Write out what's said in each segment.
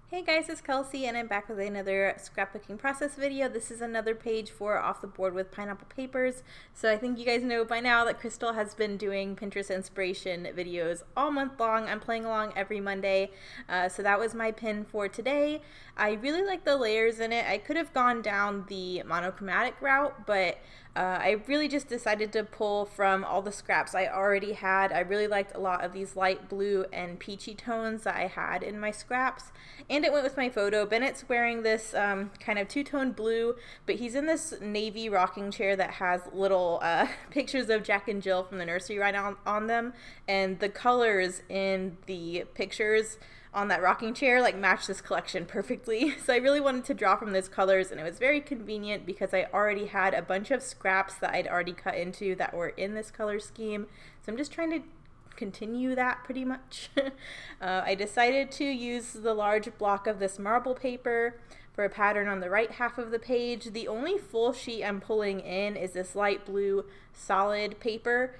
Hey guys, it's Kelsey and I'm back with another scrapbooking process video. This is another page for Off the Board with Pineapple Papers. So I think you guys know by now that Crystal has been doing Pinterest inspiration videos all month long. I'm playing along every Monday. So that was my pin for today. I really like the layers in it. I could have gone down the monochromatic route, but I really just decided to pull from all the scraps I already had. I really liked a lot of these light blue and peachy tones that I had in my scraps. And it went with my photo. Bennett's wearing this kind of two-tone blue, but he's in this navy rocking chair that has little pictures of Jack and Jill from the nursery right on them. And the colors in the pictures on that rocking chair like match this collection perfectly. So I really wanted to draw from those colors, and it was very convenient because I already had a bunch of scraps that I'd already cut into that were in this color scheme. So I'm just trying to continue that pretty much. I decided to use the large block of this marble paper for a pattern on the right half of the page. The only full sheet I'm pulling in is this light blue solid paper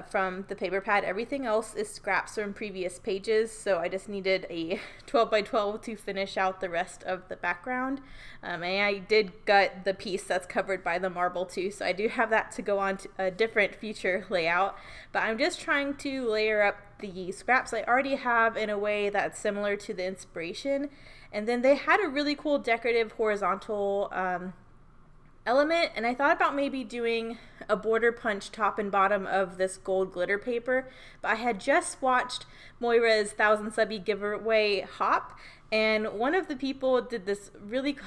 from the paper pad. Everything else is scraps from previous pages, so I just needed a 12 by 12 to finish out the rest of the background. And I did gut the piece that's covered by the marble too, so I do have that to go on to a different future layout. But I'm just trying to layer up the scraps I already have in a way that's similar to the inspiration. And then they had a really cool decorative horizontal element, and I thought about maybe doing a border punch top and bottom of this gold glitter paper, but I had just watched Moira's 1,000 subby giveaway hop, and one of the people did this really,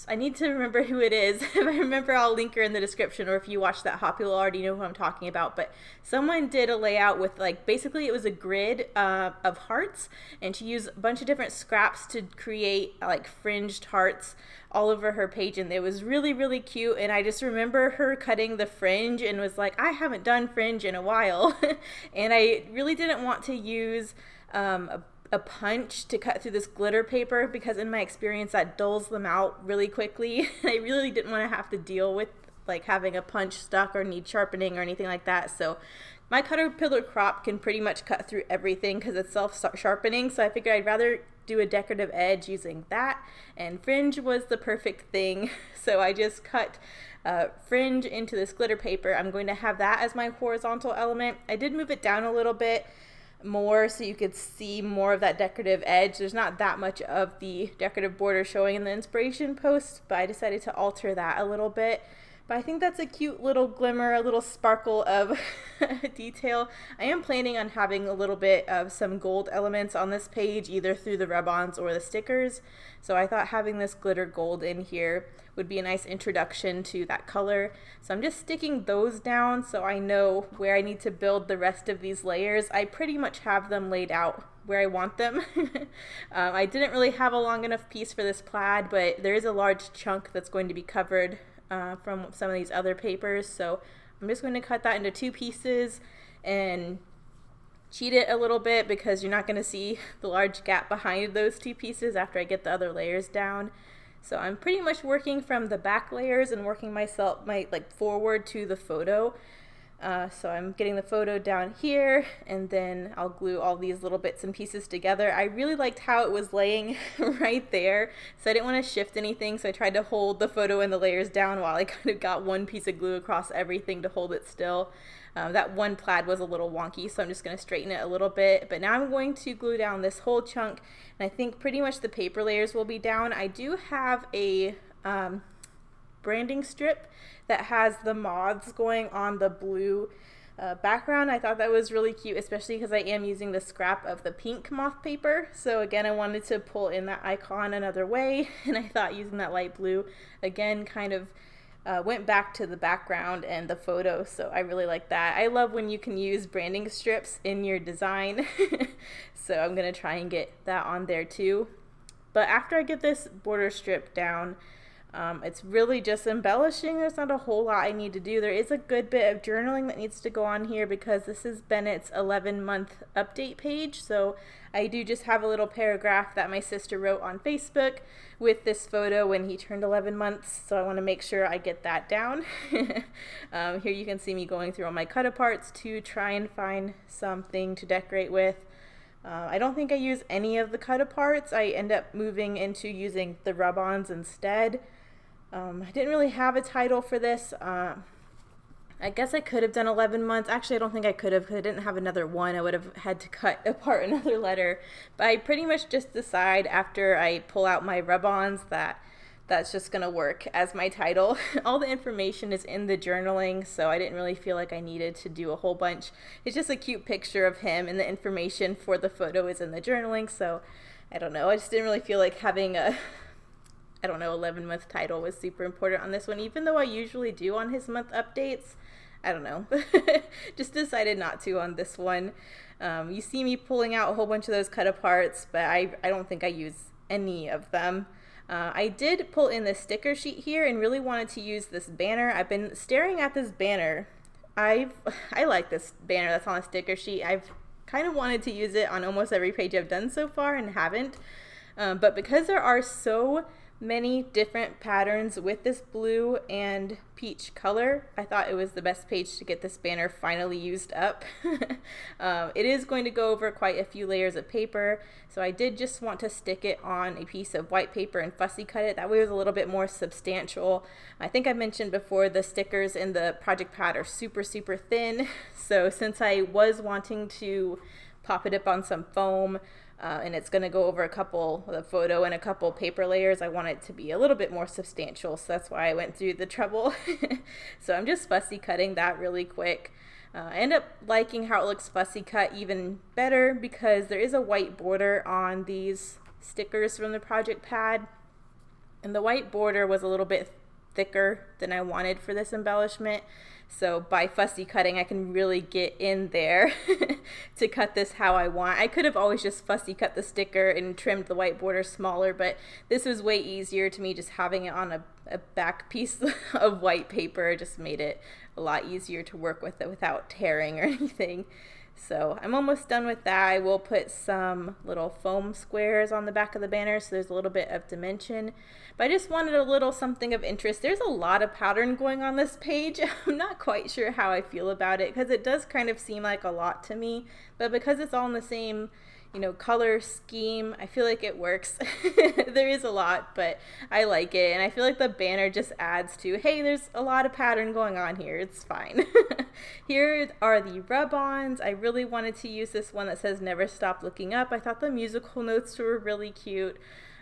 I need to remember who it is. If I remember, I'll link her in the description, or if you watch that hop, you'll already know who I'm talking about. But someone did a layout with, like, basically it was a grid of hearts, and she used a bunch of different scraps to create like fringed hearts all over her page, and it was really, really cute. And I just remember her cutting the fringe and was like, I haven't done fringe in a while. And I really didn't want to use a punch to cut through this glitter paper, because in my experience that dulls them out really quickly. I really didn't want to have to deal with like having a punch stuck or need sharpening or anything like that. So my Caterpillar crop can pretty much cut through everything because it's self-sharpening, so I figured I'd rather do a decorative edge using that, and fringe was the perfect thing. So I just cut fringe into this glitter paper. I'm going to have that as my horizontal element. I did move it down a little bit more so you could see more of that decorative edge. There's not that much of the decorative border showing in the inspiration post, but I decided to alter that a little bit. But I think that's a cute little glimmer, a little sparkle of detail. I am planning on having a little bit of some gold elements on this page, either through the rub-ons or the stickers. So I thought having this glitter gold in here would be a nice introduction to that color. So I'm just sticking those down so I know where I need to build the rest of these layers. I pretty much have them laid out where I want them. I didn't really have a long enough piece for this plaid, but there is a large chunk that's going to be covered from some of these other papers, so I'm just going to cut that into two pieces and cheat it a little bit, because you're not going to see the large gap behind those two pieces after I get the other layers down. So I'm pretty much working from the back layers and working my forward to the photo. So I'm getting the photo down here, and then I'll glue all these little bits and pieces together. I really liked how it was laying right there, so I didn't want to shift anything, so I tried to hold the photo and the layers down while I kind of got one piece of glue across everything to hold it still. That one plaid was a little wonky, so I'm just going to straighten it a little bit. But now I'm going to glue down this whole chunk, and I think pretty much the paper layers will be down. I do have a branding strip that has the moths going on the blue background. I thought that was really cute, especially because I am using the scrap of the pink moth paper. So again, I wanted to pull in that icon another way, and I thought using that light blue again kind of went back to the background and the photo, so I really like that. I love when you can use branding strips in your design. So I'm gonna try and get that on there too. But after I get this border strip down, it's really just embellishing. There's not a whole lot I need to do. There is a good bit of journaling that needs to go on here, because this is Bennett's 11-month update page. So I do just have a little paragraph that my sister wrote on Facebook with this photo when he turned 11 months. So I want to make sure I get that down. Here you can see me going through all my cut aparts to try and find something to decorate with. I don't think I use any of the cut aparts. I end up moving into using the rub-ons instead. I didn't really have a title for this. I guess I could have done 11 months. Actually, I don't think I could have because I didn't have another one. I would have had to cut apart another letter. But I pretty much just decide after I pull out my rub-ons that that's just going to work as my title. All the information is in the journaling, so I didn't really feel like I needed to do a whole bunch. It's just a cute picture of him, and the information for the photo is in the journaling, so I don't know. I just didn't really feel like having a 11-month title was super important on this one, even though I usually do on his month updates. I don't know. Just decided not to on this one. You see me pulling out a whole bunch of those cut aparts, but I don't think I use any of them. I did pull in the sticker sheet here and really wanted to use this banner. I've been staring at this banner. I like this banner that's on the sticker sheet. I've kind of wanted to use it on almost every page I've done so far and haven't. But because there are so many different patterns with this blue and peach color, I thought it was the best page to get this banner finally used up. It is going to go over quite a few layers of paper, so I did just want to stick it on a piece of white paper and fussy cut it. That way it was a little bit more substantial. I think I mentioned before the stickers in the project pad are super thin, so since I was wanting to pop it up on some foam, and it's going to go over the photo and a couple paper layers, I want it to be a little bit more substantial, so that's why I went through the trouble. So I'm just fussy cutting that really quick. I end up liking how it looks fussy cut even better because there is a white border on these stickers from the project pad, and the white border was a little bit thicker than I wanted for this embellishment. So by fussy cutting, I can really get in there to cut this how I want. I could have always just fussy cut the sticker and trimmed the white border smaller, but this was way easier to me just having it on a back piece of white paper. It just made it a lot easier to work with it without tearing or anything. So I'm almost done with that. I will put some little foam squares on the back of the banner so there's a little bit of dimension. But I just wanted a little something of interest. There's a lot of pattern going on this page. I'm not quite sure how I feel about it because it does kind of seem like a lot to me. But because it's all in the same color scheme, I feel like it works. There is a lot, but I like it, and I feel like the banner just adds to, hey, there's a lot of pattern going on here, it's fine. Here are the rub-ons. I really wanted to use this one that says never stop looking up. I thought the musical notes were really cute,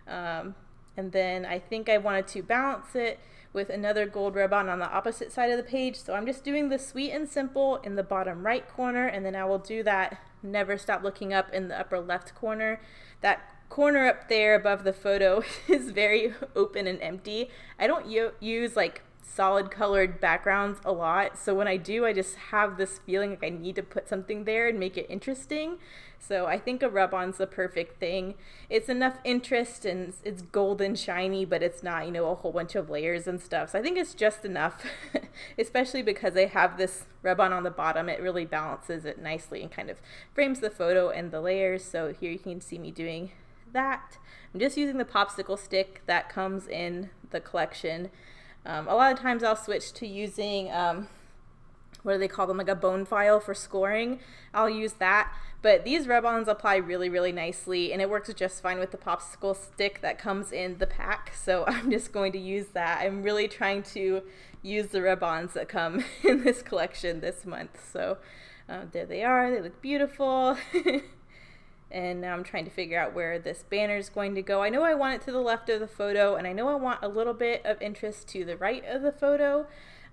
and then I think I wanted to balance it with another gold rub-on on the opposite side of the page, so I'm just doing the sweet and simple in the bottom right corner, and then I will do that never stop looking up in the upper left corner. That corner up there above the photo is very open and empty. I don't use like solid colored backgrounds a lot, so when I do, I just have this feeling like I need to put something there and make it interesting. So I think a rub-on's the perfect thing. It's enough interest and it's golden shiny, but it's not, a whole bunch of layers and stuff. So I think it's just enough, especially because I have this rub-on on the bottom. It really balances it nicely and kind of frames the photo and the layers. So here you can see me doing that. I'm just using the popsicle stick that comes in the collection. A lot of times I'll switch to using, what do they call them, like a bone file for scoring. I'll use that. But these rub-ons apply really nicely, and it works just fine with the popsicle stick that comes in the pack. So I'm just going to use that. I'm really trying to use the rub-ons that come in this collection this month. So there they are. They look beautiful. And now I'm trying to figure out where this banner is going to go. I know I want it to the left of the photo, and I know I want a little bit of interest to the right of the photo.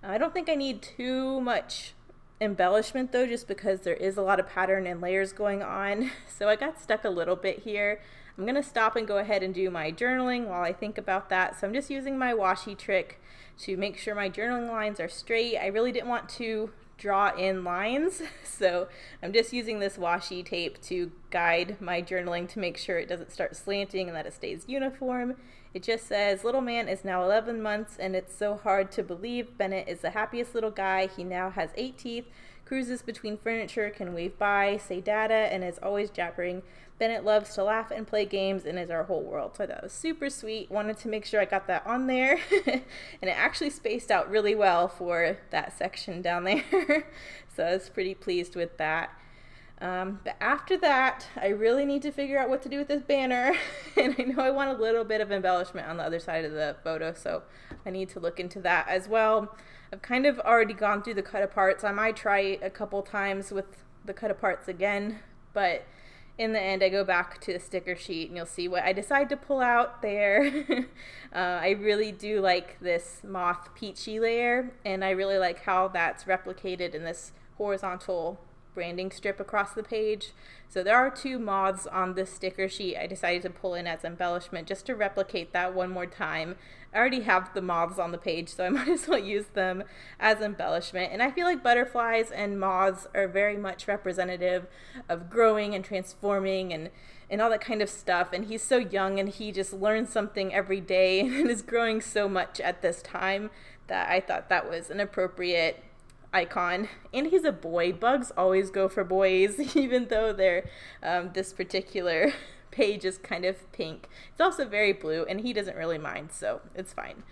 I don't think I need too much embellishment though, just because there is a lot of pattern and layers going on. So I got stuck a little bit here. I'm going to stop and go ahead and do my journaling while I think about that. So I'm just using my washi trick to make sure my journaling lines are straight. I really didn't want to draw in lines, so I'm just using this washi tape to guide my journaling to make sure it doesn't start slanting and that it stays uniform. It just says, little man is now 11 months and it's so hard to believe. Bennett is the happiest little guy. He now has 8 teeth, cruises between furniture, can wave bye, say dada, and is always jabbering. Bennett loves to laugh and play games and is our whole world. So that was super sweet. Wanted to make sure I got that on there. And it actually spaced out really well for that section down there. So I was pretty pleased with that. But after that, I really need to figure out what to do with this banner. And I know I want a little bit of embellishment on the other side of the photo, so I need to look into that as well. I've kind of already gone through the cut aparts. I might try a couple times with the cut aparts again, but in the end I go back to the sticker sheet and you'll see what I decide to pull out there. I really do like this moth peachy layer, and I really like how that's replicated in this horizontal branding strip across the page. So there are 2 moths on this sticker sheet I decided to pull in as embellishment just to replicate that one more time. I already have the moths on the page, so I might as well use them as embellishment. And I feel like butterflies and moths are very much representative of growing and transforming and all that kind of stuff. And he's so young and he just learns something every day and is growing so much at this time that I thought that was an appropriate icon. And he's a boy. Bugs always go for boys, even though they're this particular page is kind of pink. It's also very blue, and he doesn't really mind, so it's fine.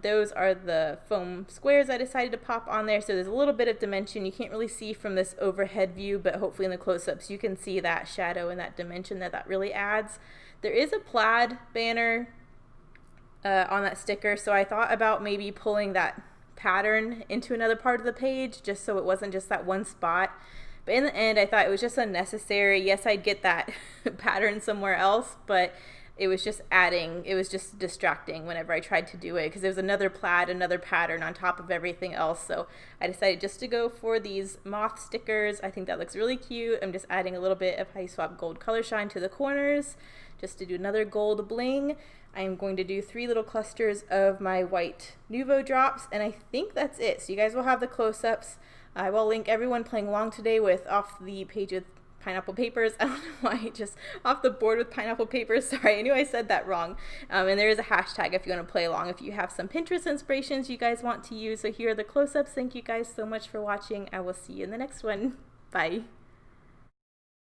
Those are the foam squares I decided to pop on there. So there's a little bit of dimension you can't really see from this overhead view, but hopefully in the close-ups you can see that shadow and that dimension that really adds. There is a plaid banner on that sticker, so I thought about maybe pulling that pattern into another part of the page just so it wasn't just that one spot. But in the end I thought it was just unnecessary. Yes, I'd get that pattern somewhere else, but it was just distracting whenever I tried to do it because there was another plaid, another pattern on top of everything else. So I decided just to go for these moth stickers. I think that looks really cute. I'm just adding a little bit of How You Swap Gold Color Shine to the corners just to do another gold bling. I'm going to do 3 little clusters of my white Nuvo drops, and I think that's it. So you guys will have the close-ups. I will link everyone playing along today with Off the Page with Pineapple Papers. I don't know why, just Off the Board with Pineapple Papers. Sorry, I knew I said that wrong. And there is a hashtag if you want to play along, if you have some Pinterest inspirations you guys want to use. So here are the close-ups. Thank you guys so much for watching. I will see you in the next one. Bye.